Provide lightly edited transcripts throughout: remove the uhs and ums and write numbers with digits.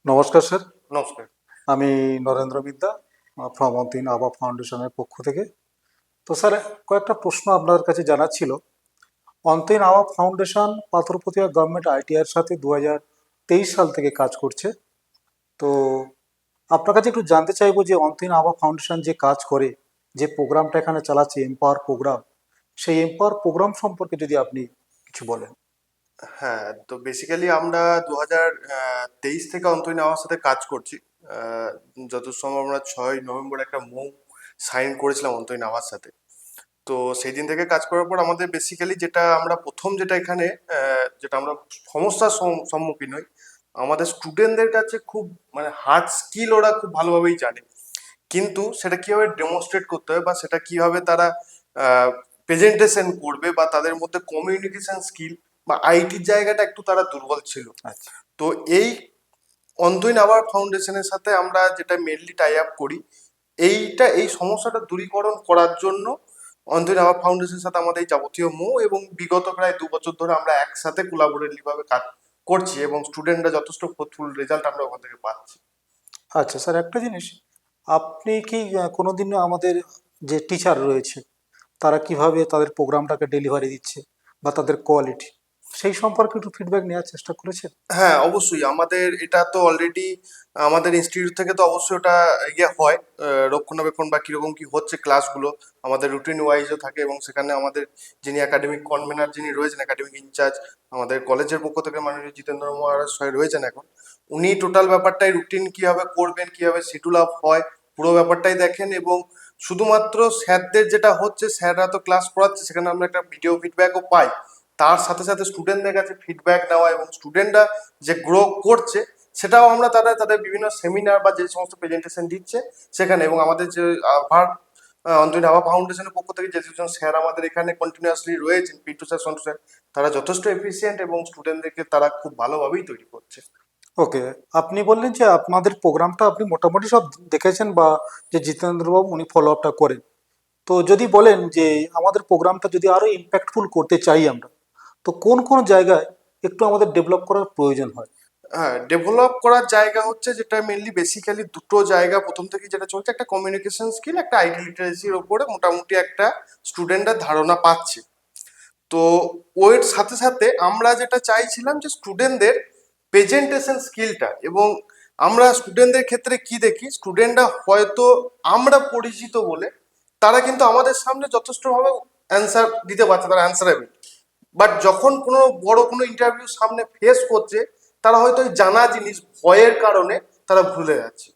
নমস্কার স্যার। নমস্কার। আমি নরেন্দ্র বিদ্যা ফ্রম অন্তিন আবা ফাউন্ডেশনের পক্ষ থেকে। তো স্যার, কয়েকটা প্রশ্ন আপনার কাছে জানার ছিল। অন্তিন আবা ফাউন্ডেশন পাথরপতিয়া গভর্নমেন্ট আইটিআইয়ের সাথে 2023 সাল থেকে কাজ করছে। তো আপনার কাছে একটু জানতে চাইবো যে অন্তিন আবা ফাউন্ডেশন যে কাজ করে, যে প্রোগ্রামটা এখানে চালাচ্ছে এম্পাওয়ার প্রোগ্রাম, সেই এম্পাওয়ার প্রোগ্রাম সম্পর্কে যদি আপনি কিছু বলেন। হ্যাঁ, তো বেসিক্যালি আমরা 2023 থেকে অন্তরীণ আওয়ার সাথে কাজ করছি। আহ, যত সম্ভব আমরা 6 নভেম্বর একটা সাইন করেছিলাম অন্তরীণ আওয়ার সাথে। তো সেই দিন থেকে কাজ করার পর আমাদের বেসিক্যালি যেটা আমরা প্রথম যেটা এখানে যেটা আমরা সমস্যার সম্মুখীন হই, আমাদের স্টুডেন্টদের কাছে খুব মানে হার্ড স্কিল ওরা খুব ভালোভাবেই জানে, কিন্তু সেটা কিভাবে ডেমনস্ট্রেট করতে হয় বা সেটা কিভাবে তারা প্রেজেন্টেশন করবে বা তাদের মধ্যে কমিউনিকেশন স্কিল বা আইটির জায়গাটা একটু তারা দুর্বল ছিল। আচ্ছা। তো এই অন্তইন আবার ফাউন্ডেশনের সাথে আমরা যেটা মেনলি টাই আপ করি, এই সমস্যাটা দূরীকরণ করার জন্য অন্তইন আবার ফাউন্ডেশনের সাথে আমাদের এই যাবতীয় এবং বিগত প্রায় 2 বছর ধরে আমরা একসাথে কোলাবোরেটলি ভাবে কাজ করছি এবং স্টুডেন্টরা যথেষ্ট ফ্রুটফুল রেজাল্ট আমরা ওখান থেকে পাচ্ছি। আচ্ছা স্যার, একটা জিনিস, আপনি কি কোনোদিন আমাদের যে টিচার রয়েছে তারা কিভাবে তাদের প্রোগ্রামটাকে ডেলিভারি দিচ্ছে বা তাদের কোয়ালিটি, সেই সম্পর্কে একটু ফিডব্যাক নেওয়ার চেষ্টা করেছেন? হ্যাঁ, অবশ্যই আমাদের এটা তো অলরেডি আমাদের ইনস্টিটিউট থেকে তো অবশ্যই ওটা হয়, রক্ষণাবেক্ষণ বা কিরকম কি হচ্ছে ক্লাসগুলো আমাদের রুটিন ওয়াইজও থাকে এবং সেখানে আমাদের যিনি একাডেমিক কনভেনার যিনি রয়েছেন, একাডেমিক ইনচার্জ আমাদের কলেজের পক্ষ থেকে মাননীয় জিতেন্দ্র মহারাজ সাহেব রয়েছেন এখন, উনি টোটাল ব্যাপারটাই রুটিন কিভাবে করবেন, কিভাবে শিডিউল আপ হয়, পুরো ব্যাপারটাই দেখেন। এবং শুধুমাত্র স্যারদের যেটা হচ্ছে, স্যাররা তো ক্লাস পড়াচ্ছে, সেখানে আমরা একটা ভিডিও ফিডব্যাকও পাই, তার সাথে সাথে স্টুডেন্টদের কাছে ফিডব্যাক নেওয়া এবং স্টুডেন্টরা যে গ্রো করছে সেটাও আমরা তাদের বিভিন্ন সেমিনার বা যে সমস্ত প্রেজেন্টেশন দিচ্ছে সেখানে, এবং আমাদের যে আভার অন্তরীণ আভা ফাউন্ডেশনের পক্ষ থেকে যে দুজন স্যার আমাদের এখানে কন্টিনিউয়াসলি রয়েছেন, পিটু স্যার, সন্টু স্যার, তারা যথেষ্ট এফিসিয়েন্ট এবং স্টুডেন্টদেরকে তারা খুব ভালোভাবেই তৈরি করছে। ওকে, আপনি বললেন যে আপনাদের প্রোগ্রামটা আপনি মোটামুটি সব দেখেছেন বা যে জিতেন্দ্রবাবু উনি ফলো আপটা করেন। তো যদি বলেন যে আমাদের প্রোগ্রামটা যদি আরো ইম্প্যাক্টফুল করতে চাই আমরা, তো কোন কোন জায়গায় একটু আমাদের ডেভেলপ করার প্রয়োজন হয়? হ্যাঁ, ডেভেলপ করার জায়গা হচ্ছে যেটা মেনলি বেসিক্যালি দুটো জায়গা প্রথম থেকে যেটা চলছে, একটা কমিউনিকেশন স্কিল, একটা আইটি লিটারেসির ওপরে মোটামুটি একটা স্টুডেন্টরা ধারণা পাচ্ছে। তো ওর সাথে সাথে আমরা যেটা চাইছিলাম যে স্টুডেন্টদের প্রেজেন্টেশন স্কিলটা, এবং আমরা স্টুডেন্টদের ক্ষেত্রে কি দেখি, স্টুডেন্টরা হয়তো আমরা পরিচিত বলে তারা কিন্তু আমাদের সামনে যথেষ্টভাবে অ্যান্সার দিতে পারছে, তারা অ্যান্সারেবল, বাট যখন কোনো বড় কোনো ইন্টারভিউ সামনে ফেস করছে, তারা হয়তো ওই জানা জিনিস ভয়ের কারণে তারা ভুলে যাচ্ছে।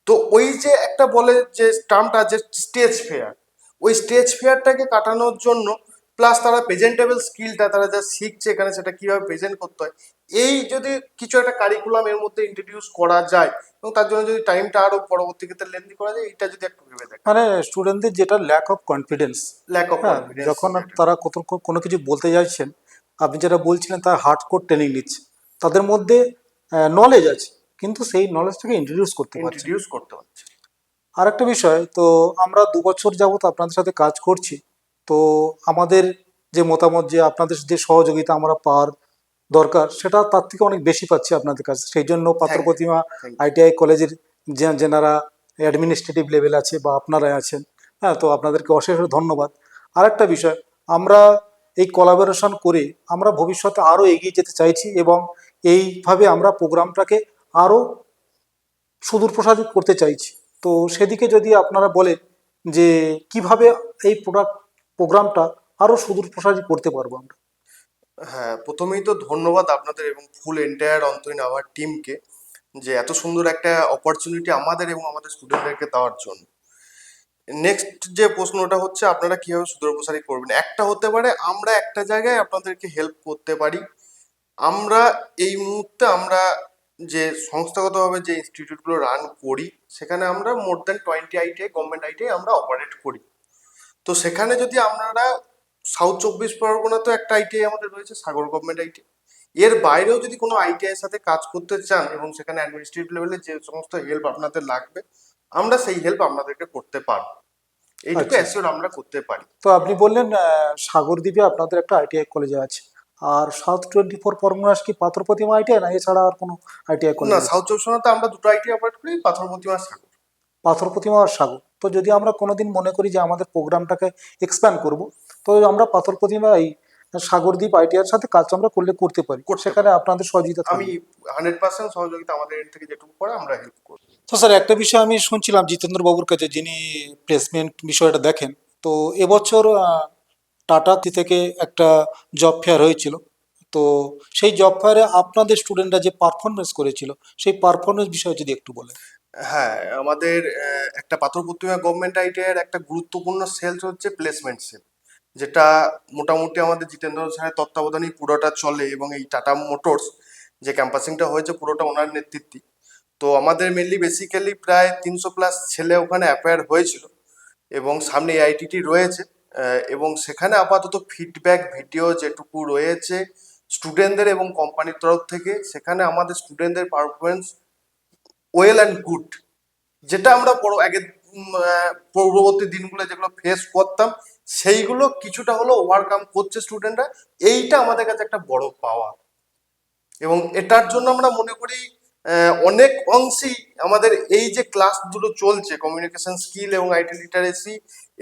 তো ওই যে একটা বলে যে টার্মটা যে স্টেজ ফেয়ার, ওই স্টেজ ফেয়ারটাকে কাটানোর জন্য প্লাস তারা প্রেজেন্টেবল স্কিলটা তারা যা শিখছে এখানে সেটা কিভাবে প্রেজেন্ট করতে হয়, এই যদি কিছু একটা কারিকুলাম এর মধ্যে ইন্ট্রোডিউস করা যায় এবং তার জন্য যদি টাইমটা আরো পরবর্তী ক্ষেত্রে লেন্দি করা যায়, এটা যদি একটু ভেবে দেখা মানে স্টুডেন্টদের যেটা lack of confidence, lack of হ্যাঁ, কনফিডেন্স যখন যেটা। তারা কোনো কিছু বলতে চাইছেন, আপনি যেটা বলছিলেন তারা হার্ড কোর ট্রেনিং নিচ্ছে, তাদের মধ্যে নলেজ আছে কিন্তু সেই নলেজটাকে ইন্ট্রোডিউস করতে পারছেন। ইন্ট্রোডিউস করতে হচ্ছে। আর একটা বিষয়, তো আমরা 2 বছর যাবত আপনাদের সাথে কাজ করছি। তো আমাদের যে মতামত, যে আপনাদের যে সহযোগিতা আমরা পাওয়ার দরকার, সেটা তার থেকে অনেক বেশি পাচ্ছি আপনাদের কাছে। সেই জন্য পাথর thank you. Pratima thank you. ITI কলেজের যেনারা অ্যাডমিনিস্ট্রেটিভ লেভেল আছে বা আপনারাই আছেন, হ্যাঁ, তো আপনাদেরকে অশেষ ধন্যবাদ। আর একটা বিষয়, আমরা এই কোলাবোরেশন করে আমরা ভবিষ্যতে আরও এগিয়ে যেতে চাইছি এবং এইভাবে আমরা প্রোগ্রামটাকে আরও সুদূর প্রসারিত করতে চাইছি। তো সেদিকে যদি আপনারা বলেন যে কিভাবে এই প্রোগ্রামটা আরো সুদূর প্রসারিত করতে পারবো আমরা। হ্যাঁ, প্রথমেই তো ধন্যবাদ আপনাদের এবং ফুল এন্টায়ার অন্তরীণ আওয়ার টিমকে যে এত সুন্দর একটা অপরচুনিটি আমাদের এবং আমাদের স্টুডেন্টদেরকে দেওয়ার জন্য। নেক্সট যে প্রশ্নটা হচ্ছে আপনারা কিভাবে সুদূরপ্রসারী করবেন, একটা হতে পারে আমরা একটা জায়গায় আপনাদেরকে হেল্প করতে পারি। আমরা এই মুহূর্তে আমরা যে সংস্থাগতভাবে যে ইনস্টিটিউটগুলো রান করি, সেখানে আমরা more than 20 ITI, government ITI আমরা অপারেট করি। তো সেখানে যদি আপনারা সাউথ চব্বিশ পরগনাতেও একটা আইটিআই আমাদের রয়েছে, সাগর গভর্নমেন্ট আইটিআই, এর বাইরেও যদি কোনো আইটিআই এর সাথে কাজ করতে চান এবং সেখানে অ্যাডমিনিস্ট্রেটিভ লেভেলে যে সমস্ত হেল্প আপনাদের লাগবে, আমরা সেই হেল্প আপনাদেরকে করতে পারবো, এইটুকু আচ্ছা, অ্যাসিওর আমরা করতে পারি। তো আপনি বললেন সাগরদ্বীপে আপনাদের একটা আইটিআই কলেজ আছে। আর সাউথ 24 পরগনাস কি পাথর প্রতিমা আইটিআই, না এছাড়া আর কোনো আইটিআই না, কলেজ আছে? সাউথ চব্বিশ পরগনাতে আমরা দুটো আইটি অপারেট করি, পাথর প্রতিমা সাগর। পাথর প্রতিমা আর সাগর। তো যদি আমরা কোনোদিন মনে করি যে আমাদের প্রোগ্রামটাকে এক্সপ্যান্ড করব, তো আমরা পাথর প্রতিমা এই সাগরদ্বীপ আইটিআর সাথে কাজ আমরা করতে পারি, করতে সেখানে আপনাদের সহযোগিতা আমি থাকবে। 100% সহযোগিতা আমাদের এর থেকে যেটুকু করে আমরা হেল্প করব। তো স্যার একটা বিষয় আমি শুনছিলাম জিতেন্দ্র বাবুর কাছে, যিনি প্লেসমেন্ট বিষয়টা দেখেন, তো এবছর টাটা থেকে একটা জব ফেয়ার হয়েছিল। তো সেই জব ফেয়ারে আপনাদের স্টুডেন্টরা যে পারফরমেন্স করেছিল, সেই পারফরমেন্স বিষয়ে যদি একটু বলেন। হ্যাঁ, আমাদের একটা পাথর প্রতিমা গভর্নমেন্ট আইটিআই এর একটা গুরুত্বপূর্ণ সেলস হচ্ছে প্লেসমেন্ট সেল, যেটা মোটামুটি আমাদের জিতেন্দ্র স্যারের তত্ত্বাবধানেই পুরোটা চলে, এবং এই টাটা মোটরস যে ক্যাম্পাসিংটা হয়েছে পুরোটা ওনার নেতৃত্বে। তো আমাদের মেনলি বেসিক্যালি প্রায় 300+ ছেলে ওখানে অ্যাপেয়ার হয়েছিল, এবং সামনে এআইটিটি রয়েছে। এবং সেখানে আপাতত ফিডব্যাক ভিডিও যেটুকু রয়েছে স্টুডেন্টদের এবং কোম্পানির তরফ থেকে, সেখানে আমাদের স্টুডেন্টদের পারফরমেন্স ওয়েল অ্যান্ড গুড, যেটা আমরা পূর্ববর্তী দিনগুলো যেগুলো ফেস করতাম সেইগুলো কিছুটা হলেও ওভারকাম করছে স্টুডেন্টরা। এইটা আমাদের কাছে একটা বড় পাওয়া, এবং এটার জন্য আমরা মনে করি অনেক অংশেই আমাদের এই যে ক্লাস দুটো চলছে, কমিউনিকেশন স্কিল এবং আইটি লিটারেসি,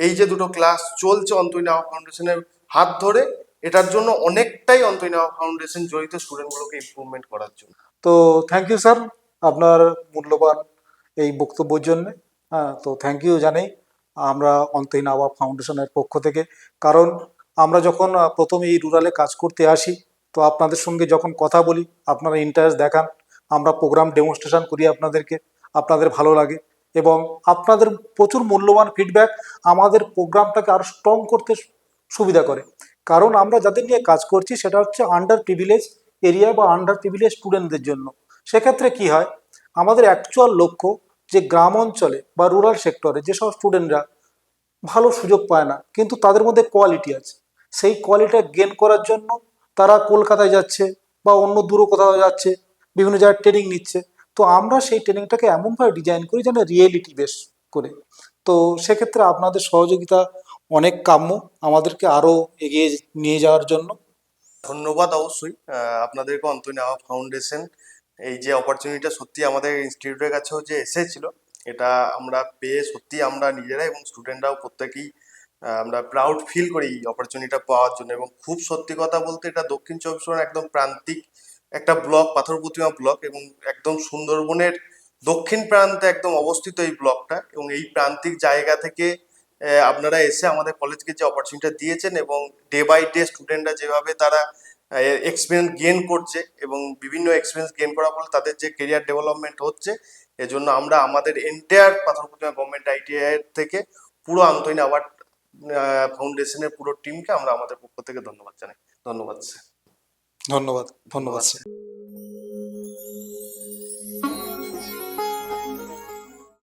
এই যে দুটো ক্লাস চলছে অন্তই নাওয়া ফাউন্ডেশনের হাত ধরে, এটার জন্য অনেকটাই অন্তই নাওয়া ফাউন্ডেশন জড়িত স্টুডেন্টগুলোকে ইমপ্রুভমেন্ট করার জন্য। তো থ্যাংক ইউ স্যার, আপনার মূল্যবান এই বক্তব্যের জন্য। হ্যাঁ, তো থ্যাংক ইউ জানাই আমরা অন্তহীন আভা ফাউন্ডেশনের পক্ষ থেকে। কারণ আমরা যখন প্রথম এই রুরালে কাজ করতে আসি, তো আপনাদের সঙ্গে যখন কথা বলি, আপনারা ইন্টারেস্ট দেখান, আমরা প্রোগ্রাম ডেমনস্ট্রেশন করি আপনাদেরকে, আপনাদের ভালো লাগে, এবং আপনাদের প্রচুর মূল্যবান ফিডব্যাক আমাদের প্রোগ্রামটাকে আরো স্ট্রং করতে সুবিধা করে। কারণ আমরা যাদের নিয়ে কাজ করছি সেটা হচ্ছে আন্ডার প্রিভিলেজ এরিয়া বা আন্ডার প্রিভিলেজ স্টুডেন্টদের জন্য। সেক্ষেত্রে কি হয়, আমাদের অ্যাকচুয়াল লক্ষ্য যে গ্রাম অঞ্চলে বা রুরাল সেক্টরে যেসব স্টুডেন্টরা ভালো সুযোগ পায় না কিন্তু তাদের মধ্যে কোয়ালিটি আছে, সেই কোয়ালিটিটা গেন করার জন্য তারা কলকাতায় যাচ্ছে বা অন্য দূর কোথাও যাচ্ছে, বিভিন্ন জায়গায় ট্রেনিং নিচ্ছে। তো আমরা সেই ট্রেনিংটাকে এমনভাবে ডিজাইন করি যেন রিয়েলিটি বেস করে। তো সেক্ষেত্রে আপনাদের সহযোগিতা অনেক কাম্য আমাদেরকে আরও এগিয়ে নিয়ে যাওয়ার জন্য। ধন্যবাদ অবশ্যই আপনাদেরকে, অন্তই নেওয়া ফাউন্ডেশন এই যে অপরচুনিটিটা সত্যি আমাদের ইনস্টিটিউটের কাছেও যে এসেছিল, এটা আমরা পেয়ে সত্যি আমরা নিজেরা এবং স্টুডেন্টরাও প্রত্যেকেই আমরা প্রাউড ফিল করি এই অপরচুনিটিটা পাওয়ার জন্য। এবং খুব সত্যি কথা বলতে এটা দক্ষিণ চব্বিশ পরগনার একদম প্রান্তিক একটা ব্লক, পাথর প্রতিমা ব্লক, এবং একদম সুন্দরবনের দক্ষিণ প্রান্তে একদম অবস্থিত এই ব্লকটা। এবং এই প্রান্তিক জায়গা থেকে আপনারা এসে আমাদের কলেজকে যে অপরচুনিটি দিয়েছেন, এবং ডে বাই ডে স্টুডেন্টরা যেভাবে তারা এক্সপিরিয়েন্স গেইন করছে, এবং বিভিন্ন এক্সপিরিয়েন্স গেইন করার ফলে তাদের যে কেরিয়ার ডেভেলপমেন্ট হচ্ছে, এজন্য আমরা আমাদের এন্টায়ার পাথর প্রতিমা গভর্নমেন্ট আইটিআই থেকে পুরো আন্তইন আওয়ার্ড ফাউন্ডেশনের পুরো টিমকে আমরা আমাদের পক্ষ থেকে ধন্যবাদ জানাই। ধন্যবাদ স্যার। ধন্যবাদ, ধন্যবাদ ধন্যবাদ স্যার। স্যার।